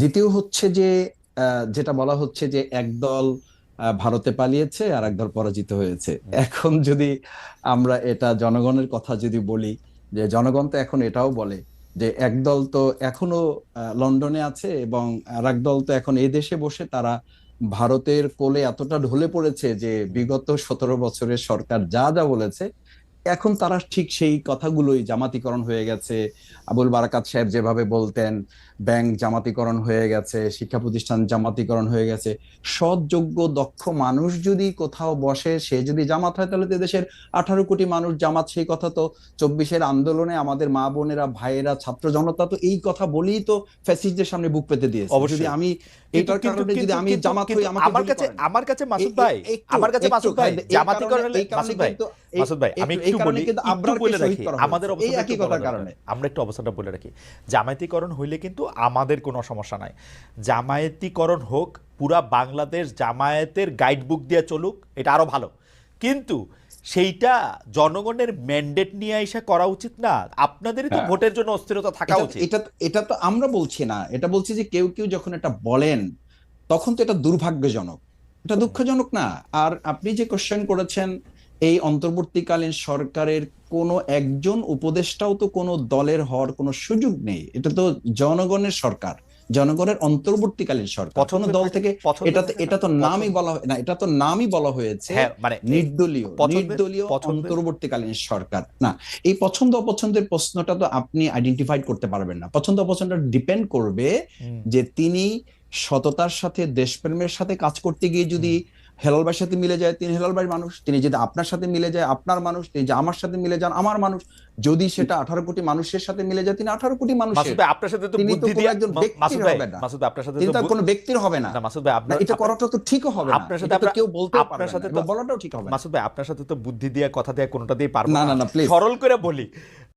দ্বিতীয় হচ্ছে যে যেটা বলা হচ্ছে যে একদল ভারতে পালিয়েছে আর একদল পরাজিত হয়েছে। হুম। এখন যদি আমরা এটা জনগণের কথা যদি বলি, যে জনগণ তো এখন এটাও বলে যে একদল তো এখনো লন্ডনে আছে, এবং আর একদল তো এখন এই দেশে বসে তারা ভারতের কোলে এতটা ঢলে পড়েছে যে হুম। বিগত 17 বছরের সরকার যা যা বলেছে এখন তারা ঠিক সেই কথাগুলোই, জামাতিকরণ হয়ে গেছে, আবুল বারাকাত সাহেব যেভাবে বলতেন, ব্যাংক জামাতিকরণ হয়ে গেছে, শিক্ষা প্রতিষ্ঠান জামাতিকরণ হয়ে গেছে। সৎ যোগ্য দক্ষ মানুষ যদি কোথাও বসে, সে যদি জামাত হয়, তাহলে তো দেশের 18 কোটি মানুষ জামাত। সেই কথা তো 24-এর আন্দোলনে আমাদের মা বোনেরা, ভাইয়েরা, ছাত্র জনতা তো এই কথা বলেই তো ফ্যাসিস্টদের সামনে বুক পেতে দিয়েছে। যদি অবশ্যই। আমি কিন্তু এটার কিন্তু কারণে যদি কিন্তু আমি কিন্তু জামাত হই, কিন্তু আমাকে আমার গুলি কাছে করেন। আমার কাছে মাসুদ ভাই, একটু আমার কাছে একটু মাসুদ ভাই, এই কারণে, জামাতিকরণ হলে এই কারণে মাসুদ ভাই, কিন্তু মাসুদ ভাই আমি এই একটু কারণে বলি, কিন্তু একটু আবরারকে বলে শহীদ রাখি, করা আমাদের হয়েছে এই অবস্থাটা একটু একই বলা কথার দরকার। কারণে। আমরা একটু অবস্থাটা বলে রাখি। জামায়াতিকরণ হইলে কিন্তু আমাদের কোনো সমস্যা নাই। জামায়াতিকরণ হোক, পুরা বাংলাদেশ জামায়াতের গাইডবুক দিয়ে চলুক, এটা আরো ভালো। কিন্তু সেইটা জনগণের ম্যান্ডেট নিয়ে এসে করা উচিত না। আপনাদেরই তো হ্যাঁ, ভোটের জন্য অস্থিরতা থাকা এটা উচিত। এটা এটা তো আমরা বলছি না, এটা বলছি যে কেউ কেউ যখন এটা বলেন তখন তো এটা দুর্ভাগ্যজনক, এটা দুঃখজনক না। আর আপনি যে কোশ্চেন করেছেন, এই অন্তর্বর্তীকালীন সরকারের কোনো একজন উপদেষ্টাও তো কোনো দলের হওয়ার কোনো সুযোগ নেই। এটা তো জনগণের সরকার, জনগণের অন্তর্বর্তীকালীন সরকার, কোনো পছন্দের দল থাকে, থেকে। পছন্দের থাকে না এটা তো নামই পছন্দ। বলা হয় না, এটা তো নামই বলা হয়েছে হ্যাঁ মানে নির্দলীয়, পছন্দের নির্দলীয় পছন্দের অন্তর্বর্তীকালীন সরকার না। এই পছন্দ অপছন্দের প্রশ্নটা তো আপনি আইডেন্টিফাইড করতে পারবেন না। পছন্দ অপছন্দ ডিপেন্ড করবে হুম। যে তিনি সততার সাথে, দেশপ্রেমের সাথে কাজ করতে গিয়ে যদি হুম। হেলাল ভাইয়ের সাথে মিলে যায়, তিনি হেলাল ভাইয়ের মানুষ। তিনি যদি আপনার সাথে মিলে যায়, আপনার মানুষ। তিনি যে আমার সাথে মিলে যান, আমার মানুষ। যদি সেটা 18 কোটি মানুষের সাথে মিলে যায়, তিনি 18 কোটি মাসুদ মানুষের। ভাই আপনার সাথে তো তিনি তো বুদ্ধি কোনো দিয়ে একজন মাসুদ ব্যক্তির ভাই, হবে না, মাসুদ ভাই আপনার সাথে তিনি তো তো আর কোনো ব্যক্তির হবে না। না মাসুদ ভাই না, আপনার এটা করাটা তো ঠিকও হবে না, আপনার সাথে এটা তো আমরা কেউ বলতেও আপনার পারবে না সাথে তো এবং বলাটাও ঠিক হবে না। মাসুদ ভাই আপনার সাথে তো বুদ্ধি দিয়ে, কথা দিয়ে কোনোটা দিয়ে পারবো না না। না না, প্লিজ। সরল করে বলি,